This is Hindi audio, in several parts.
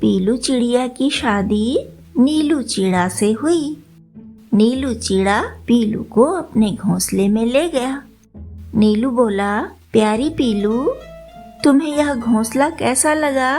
पीलू चिड़िया की शादी नीलू चिड़ा से हुई। नीलू चिड़ा पीलू को अपने घोंसले में ले गया। नीलू बोला, प्यारी पीलू, तुम्हें यह घोंसला कैसा लगा?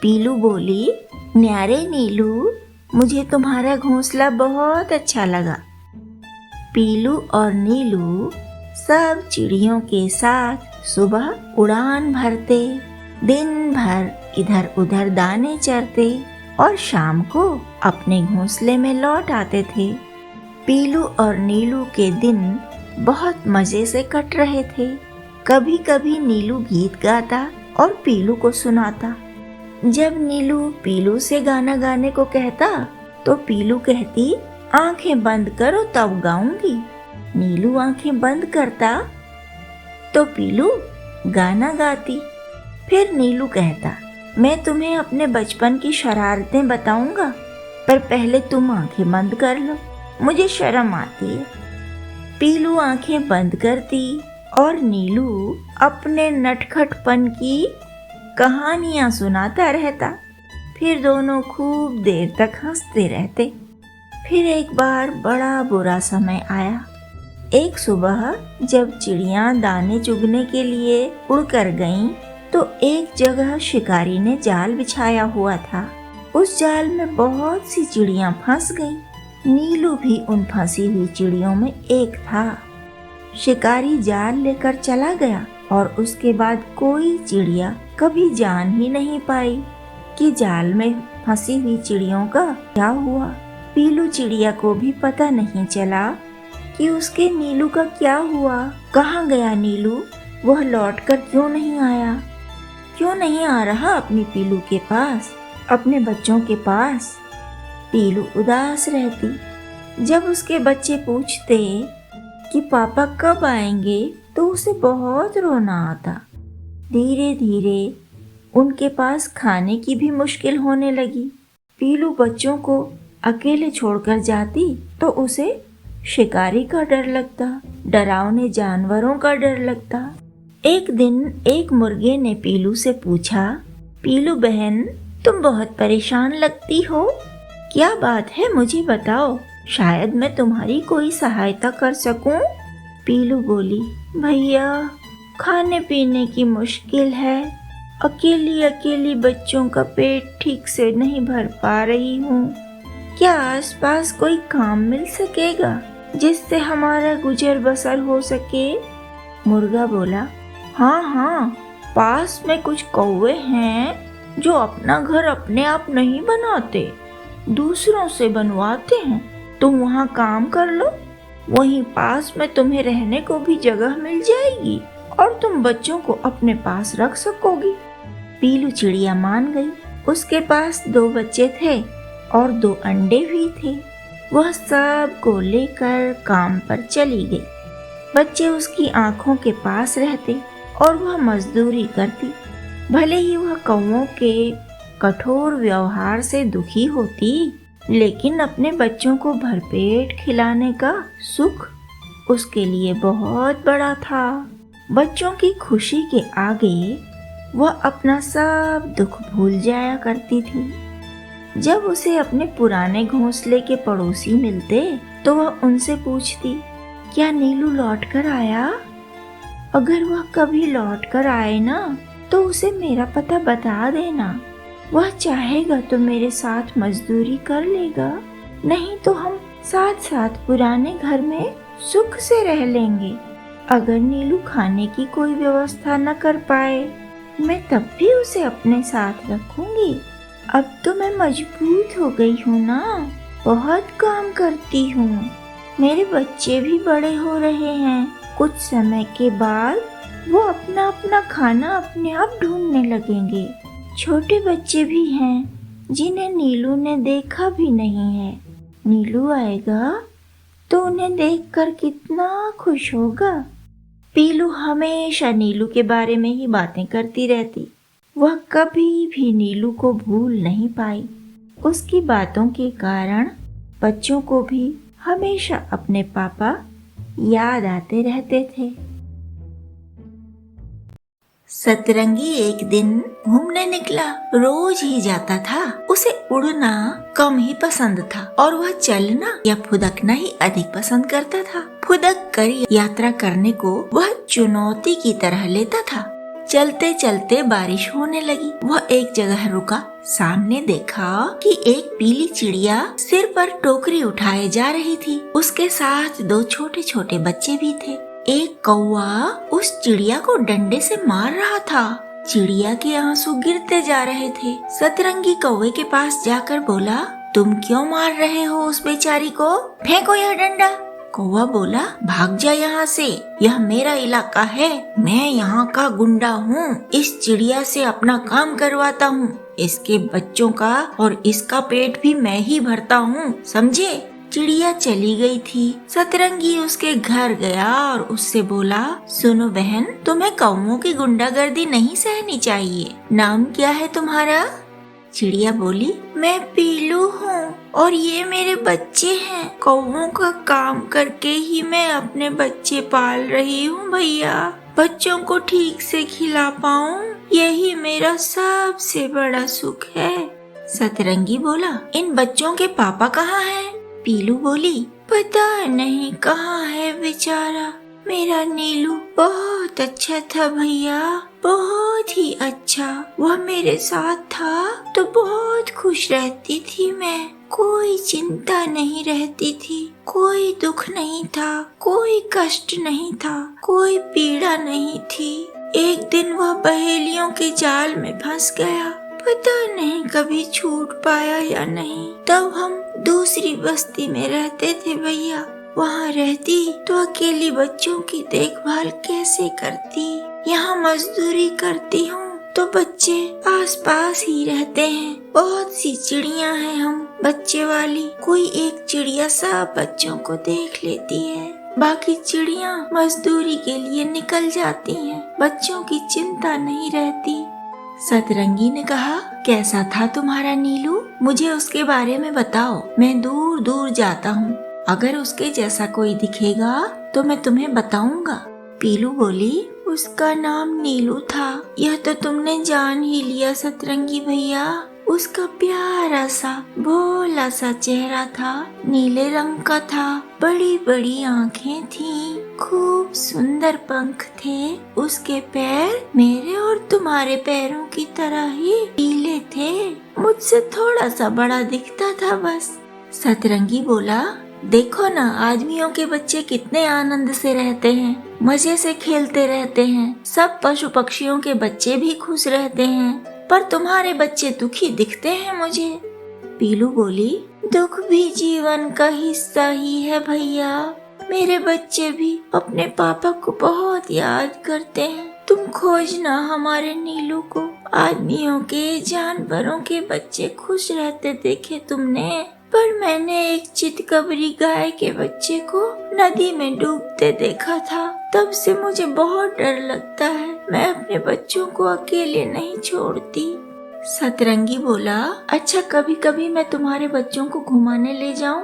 पीलू बोली, न्यारे नीलू, मुझे तुम्हारा घोंसला बहुत अच्छा लगा। पीलू और नीलू सब चिड़ियों के साथ सुबह उड़ान भरते, दिन भर इधर उधर दाने चरते और शाम को अपने घोंसले में लौट आते थे। पीलू और नीलू के दिन बहुत मजे से कट रहे थे। कभी कभी नीलू गीत गाता और पीलू को सुनाता। जब नीलू पीलू से गाना गाने को कहता तो पीलू कहती, आंखें बंद करो तब गाऊंगी। नीलू आंखें बंद करता तो पीलू गाना गाती। फिर नीलू कहता, मैं तुम्हें अपने बचपन की शरारतें बताऊंगा, पर पहले तुम आंखें बंद कर लो, मुझे शर्म आती है। पीलू आंखें बंद करती और नीलू अपने नटखटपन की कहानियां सुनाता रहता। फिर दोनों खूब देर तक हंसते रहते। फिर एक बार बड़ा बुरा समय आया। एक सुबह जब चिड़ियां दाने चुगने के लिए उड़कर गईं, तो एक जगह शिकारी ने जाल बिछाया हुआ था। उस जाल में बहुत सी चिड़ियां फंस गईं। नीलू भी उन फंसी हुई चिड़ियों में एक था। शिकारी जाल लेकर चला गया और उसके बाद कोई चिड़िया कभी जान ही नहीं पाई कि जाल में फंसी हुई चिड़ियों का क्या हुआ। पीलू चिड़िया को भी पता नहीं चला कि उसके नीलू का क्या हुआ। कहाँ गया नीलू? वह लौटकर क्यों नहीं आया? क्यों नहीं आ रहा अपनी पीलू के पास, अपने बच्चों के पास? पीलू उदास रहती। जब उसके बच्चे पूछते कि पापा कब आएंगे तो उसे बहुत रोना आता। धीरे धीरे उनके पास खाने की भी मुश्किल होने लगी। पीलू बच्चों को अकेले छोड़कर जाती तो उसे शिकारी का डर लगता, डरावने जानवरों का डर लगता। एक दिन एक मुर्गे ने पीलू से पूछा, पीलू बहन, तुम बहुत परेशान लगती हो, क्या बात है मुझे बताओ, शायद मैं तुम्हारी कोई सहायता कर सकूं। पीलू बोली, भैया, खाने पीने की मुश्किल है, अकेली अकेली बच्चों का पेट ठीक से नहीं भर पा रही हूँ। क्या आसपास कोई काम मिल सकेगा जिससे हमारा गुजर बसर हो सके? मुर्गा बोला, हाँ हाँ, पास में कुछ कौवे हैं जो अपना घर अपने आप नहीं बनाते, दूसरों से बनवाते हैं। तुम वहाँ काम कर लो, वहीं पास में तुम्हें रहने को भी जगह मिल जाएगी और तुम बच्चों को अपने पास रख सकोगी। पीलू चिड़िया मान गई। उसके पास 2 बच्चे थे और 2 अंडे भी थे। वह सब को लेकर काम पर चली गई। बच्चे उसकी आंखों के पास रहते और वह मजदूरी करती। भले ही वह कौवों के कठोर व्यवहार से दुखी होती, लेकिन अपने बच्चों को भरपेट खिलाने का सुख उसके लिए बहुत बड़ा था। बच्चों की खुशी के आगे वह अपना सब दुख भूल जाया करती थी। जब उसे अपने पुराने घोंसले के पड़ोसी मिलते तो वह उनसे पूछती, क्या नीलू लौट कर आया? अगर वह कभी लौट कर आए ना तो उसे मेरा पता बता देना। वह चाहेगा तो मेरे साथ मजदूरी कर लेगा, नहीं तो हम साथ साथ पुराने घर में सुख से रह लेंगे। अगर नीलू खाने की कोई व्यवस्था न कर पाए, मैं तब भी उसे अपने साथ रखूंगी। अब तो मैं मजबूत हो गई हूँ ना, बहुत काम करती हूँ। मेरे बच्चे भी बड़े हो रहे हैं। कुछ समय के बाद वो अपना अपना खाना अपने आप ढूंढने लगेंगे। छोटे बच्चे भी हैं जिन्हें नीलू ने देखा भी नहीं है। नीलू आएगा तो उन्हें देखकर कितना खुश होगा। पीलू हमेशा नीलू के बारे में ही बातें करती रहती। वह कभी भी नीलू को भूल नहीं पाई। उसकी बातों के कारण बच्चों को भी हमेशा अपने पापा याद आते रहते थे। सतरंगी एक दिन घूमने निकला। रोज ही जाता था। उसे उड़ना कम ही पसंद था और वह चलना या फुदकना ही अधिक पसंद करता था। फुदक कर यात्रा करने को वह चुनौती की तरह लेता था। चलते चलते बारिश होने लगी। वह एक जगह रुका। सामने देखा कि एक पीली चिड़िया सिर पर टोकरी उठाए जा रही थी। उसके साथ 2 छोटे छोटे बच्चे भी थे। एक कौवा उस चिड़िया को डंडे से मार रहा था। चिड़िया के आंसू गिरते जा रहे थे। सतरंगी कौवे के पास जाकर बोला, तुम क्यों मार रहे हो उस बेचारी को? फेंको यह डंडा। कौवा बोला, भाग जा यहाँ से, यह मेरा इलाका है, मैं यहाँ का गुंडा हूँ। इस चिड़िया से अपना काम करवाता हूँ। इसके बच्चों का और इसका पेट भी मैं ही भरता हूँ, समझे? चिड़िया चली गई थी। सतरंगी उसके घर गया और उससे बोला, सुनो बहन, तुम्हें कौवों की गुंडागर्दी नहीं सहनी चाहिए। नाम क्या है तुम्हारा? चिड़िया बोली, मैं पीलू हूँ और ये मेरे बच्चे हैं। कौवों का काम करके ही मैं अपने बच्चे पाल रही हूँ भैया। बच्चों को ठीक से खिला पाऊँ, यही मेरा सबसे बड़ा सुख है। सतरंगी बोला, इन बच्चों के पापा कहाँ हैं? पीलू बोली, पता नहीं कहाँ है बेचारा। मेरा नीलू बहुत अच्छा था भैया, बहुत ही अच्छा। वह मेरे साथ था तो बहुत खुश रहती थी मैं। कोई चिंता नहीं रहती थी, कोई दुख नहीं था, कोई कष्ट नहीं था, कोई पीड़ा नहीं थी। एक दिन वह पहेलियों के जाल में फंस गया। पता नहीं कभी छूट पाया या नहीं। तब हम दूसरी बस्ती में रहते थे भैया। वहाँ रहती तो अकेली बच्चों की देखभाल कैसे करती। यहाँ मजदूरी करती हूँ तो बच्चे आसपास ही रहते हैं। बहुत सी चिड़िया हैं हम बच्चे वाली। कोई एक चिड़िया सब बच्चों को देख लेती है, बाकी चिड़िया मजदूरी के लिए निकल जाती हैं। बच्चों की चिंता नहीं रहती। सतरंगी ने कहा, कैसा था तुम्हारा नीलू? मुझे उसके बारे में बताओ। मैं दूर दूर जाता हूँ, अगर उसके जैसा कोई दिखेगा तो मैं तुम्हें बताऊंगा। पीलू बोली, उसका नाम नीलू था। यह तो तुमने जान ही लिया सतरंगी भैया। उसका प्यारा सा भोला सा चेहरा था, नीले रंग का था, बड़ी बड़ी आँखें थीं, खूब सुंदर पंख थे। उसके पैर मेरे और तुम्हारे पैरों की तरह ही पीले थे। मुझसे थोड़ा सा बड़ा दिखता था बस। सतरंगी बोला, देखो ना, आदमियों के बच्चे कितने आनंद से रहते हैं, मजे से खेलते रहते हैं। सब पशु पक्षियों के बच्चे भी खुश रहते हैं, पर तुम्हारे बच्चे दुखी दिखते हैं मुझे। पीलू बोली, दुख भी जीवन का हिस्सा ही है भैया। मेरे बच्चे भी अपने पापा को बहुत याद करते हैं। तुम खोजना हमारे नीलू को। आदमियों के, जानवरों के बच्चे खुश रहते देखे तुमने, पर मैंने एक चितकबरी गाय के बच्चे को नदी में डूबते देखा था। तब से मुझे बहुत डर लगता है। मैं अपने बच्चों को अकेले नहीं छोड़ती। सतरंगी बोला, अच्छा कभी कभी मैं तुम्हारे बच्चों को घुमाने ले जाऊं?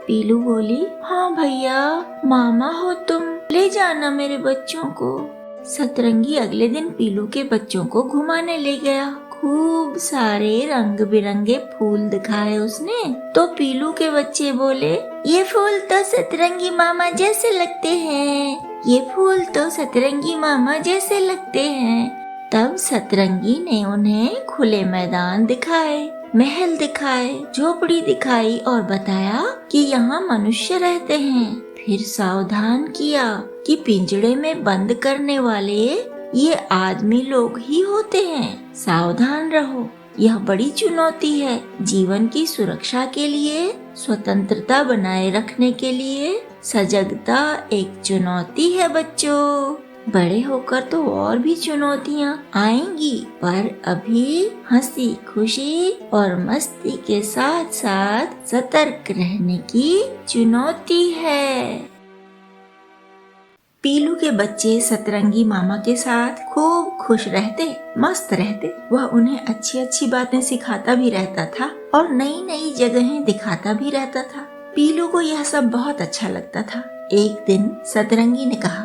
पीलू बोली, हाँ भैया, मामा हो तुम, ले जाना मेरे बच्चों को। सतरंगी अगले दिन पीलू के बच्चों को घुमाने ले गया। खूब सारे रंग बिरंगे फूल दिखाए उसने। तो पीलू के बच्चे बोले, ये फूल तो सतरंगी मामा जैसे लगते हैं, ये फूल तो सतरंगी मामा जैसे लगते हैं। तब सतरंगी ने उन्हें खुले मैदान दिखाए, महल दिखाए, झोपड़ी दिखाई और बताया कि यहाँ मनुष्य रहते हैं। फिर सावधान किया कि पिंजड़े में बंद करने वाले ये आदमी लोग ही होते हैं। सावधान रहो, यह बड़ी चुनौती है। जीवन की सुरक्षा के लिए, स्वतंत्रता बनाए रखने के लिए सजगता एक चुनौती है बच्चों। बड़े होकर तो और भी चुनौतियाँ आएंगी, पर अभी हंसी खुशी और मस्ती के साथ साथ सतर्क रहने की चुनौती है। पीलू के बच्चे सतरंगी मामा के साथ खूब खुश रहते, मस्त रहते। वह उन्हें अच्छी अच्छी बातें सिखाता भी रहता था और नई नई जगहें दिखाता भी रहता था। पीलू को यह सब बहुत अच्छा लगता था। एक दिन सतरंगी ने कहा,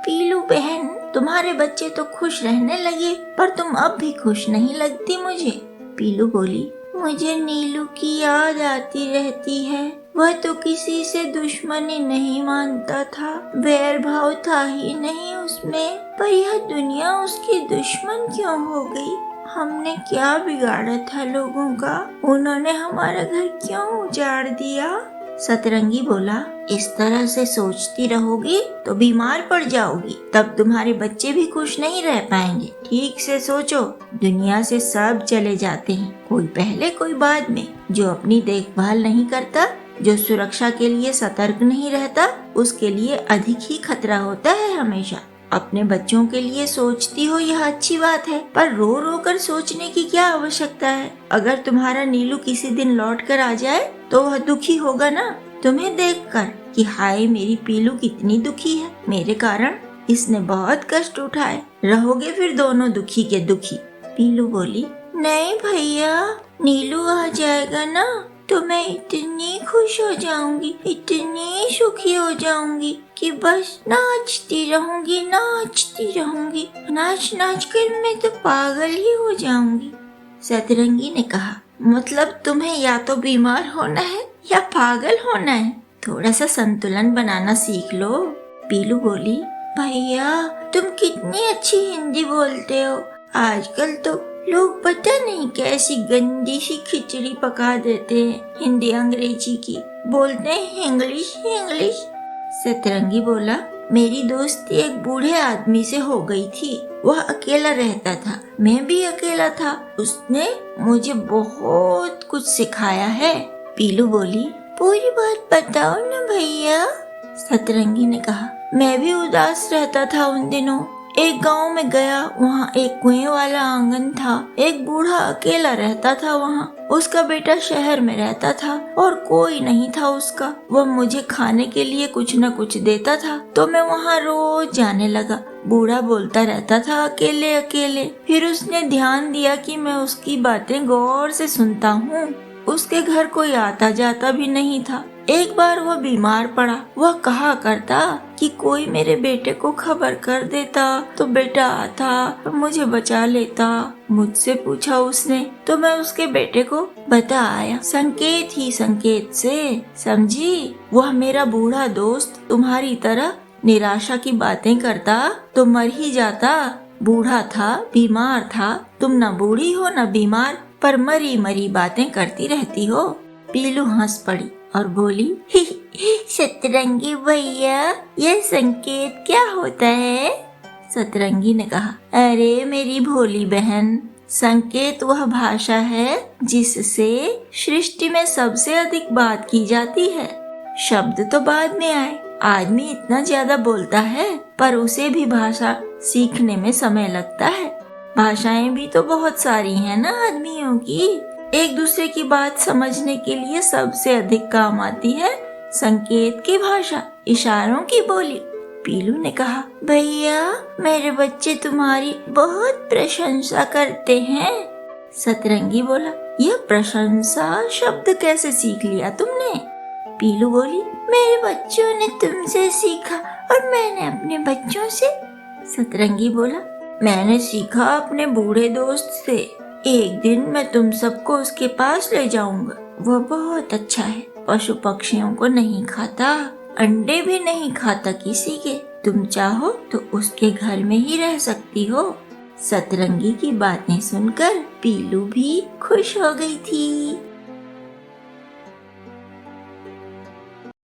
पीलू बहन, तुम्हारे बच्चे तो खुश रहने लगे, पर तुम अब भी खुश नहीं लगती मुझे। पीलू बोली, मुझे नीलू की याद आती रहती है। वह तो किसी से दुश्मनी नहीं मानता था, वैर भाव था ही नहीं उसमें, पर यह दुनिया उसकी दुश्मन क्यों हो गई? हमने क्या बिगाड़ा था लोगों का? उन्होंने हमारा घर क्यों उजाड़ दिया? सतरंगी बोला, इस तरह से सोचती रहोगी तो बीमार पड़ जाओगी, तब तुम्हारे बच्चे भी खुश नहीं रह पाएंगे। ठीक से सोचो, दुनिया से सब चले जाते हैं, कोई पहले कोई बाद में। जो अपनी देखभाल नहीं करता, जो सुरक्षा के लिए सतर्क नहीं रहता, उसके लिए अधिक ही खतरा होता है हमेशा। अपने बच्चों के लिए सोचती हो, यह अच्छी बात है, पर रो रो कर सोचने की क्या आवश्यकता है? अगर तुम्हारा नीलू किसी दिन लौट कर आ जाए तो वह दुखी होगा ना, तुम्हें देखकर कि हाय मेरी पीलू कितनी दुखी है, मेरे कारण इसने बहुत कष्ट उठाए। रहोगे फिर दोनों दुखी के दुखी। पीलू बोली, नहीं भैया, नीलू आ जाएगा ना तो मैं इतनी खुश हो जाऊंगी, इतनी सुखी हो जाऊंगी कि बस नाचती रहूंगी, नाचती रहूंगी। नाच नाच कर मैं तो पागल ही हो जाऊंगी। सतरंगी ने कहा, मतलब तुम्हें या तो बीमार होना है या पागल होना है, थोड़ा सा संतुलन बनाना सीख लो। पीलू बोली, भैया तुम कितनी अच्छी हिंदी बोलते हो। आजकल तो लोग पता नहीं कैसी गंदी सी खिचड़ी पका देते हैं, हिंदी अंग्रेजी की बोलते हैं, इंग्लिश इंग्लिश। सतरंगी बोला, मेरी दोस्ती एक बूढ़े आदमी से हो गई थी। वह अकेला रहता था, मैं भी अकेला था। उसने मुझे बहुत कुछ सिखाया है। पीलू बोली, पूरी बात बताओ न भैया। सतरंगी ने कहा, मैं भी उदास रहता था उन दिनों। एक गांव में गया, वहाँ एक कुएं वाला आंगन था। एक बूढ़ा अकेला रहता था वहाँ। उसका बेटा शहर में रहता था और कोई नहीं था उसका। वह मुझे खाने के लिए कुछ न कुछ देता था, तो मैं वहाँ रोज जाने लगा। बूढ़ा बोलता रहता था अकेले अकेले। फिर उसने ध्यान दिया कि मैं उसकी बातें गौर से सुनता हूँ। उसके घर कोई आता जाता भी नहीं था। एक बार वह बीमार पड़ा। वह कहा करता कि कोई मेरे बेटे को खबर कर देता तो बेटा आता और मुझे बचा लेता। मुझसे पूछा उसने तो मैं उसके बेटे को बता आया, संकेत ही संकेत से, समझी। वह मेरा बूढ़ा दोस्त तुम्हारी तरह निराशा की बातें करता तो मर ही जाता। बूढ़ा था, बीमार था, तुम न बूढ़ी हो न बीमार, पर मरी मरी बातें करती रहती हो। पीलू हंस पड़ी और बोली, सतरंगी भैया, यह संकेत क्या होता है? सतरंगी ने कहा, अरे मेरी भोली बहन, संकेत वह भाषा है जिससे सृष्टि में सबसे अधिक बात की जाती है। शब्द तो बाद में आए। आदमी इतना ज्यादा बोलता है, पर उसे भी भाषा सीखने में समय लगता है। भाषाएं भी तो बहुत सारी हैं ना आदमियों की। एक दूसरे की बात समझने के लिए सबसे अधिक काम आती है संकेत की भाषा, इशारों की बोली। पीलू ने कहा, भैया मेरे बच्चे तुम्हारी बहुत प्रशंसा करते हैं। सतरंगी बोला, यह प्रशंसा शब्द कैसे सीख लिया तुमने? पीलू बोली, मेरे बच्चों ने तुमसे सीखा और मैंने अपने बच्चों से। सतरंगी बोला, मैंने सीखा अपने बूढ़े दोस्त से। एक दिन मैं तुम सबको उसके पास ले जाऊंगा। वह बहुत अच्छा है, पशु पक्षियों को नहीं खाता, अंडे भी नहीं खाता किसी के। तुम चाहो तो उसके घर में ही रह सकती हो। सतरंगी की बातें सुनकर पीलू भी खुश हो गई थी।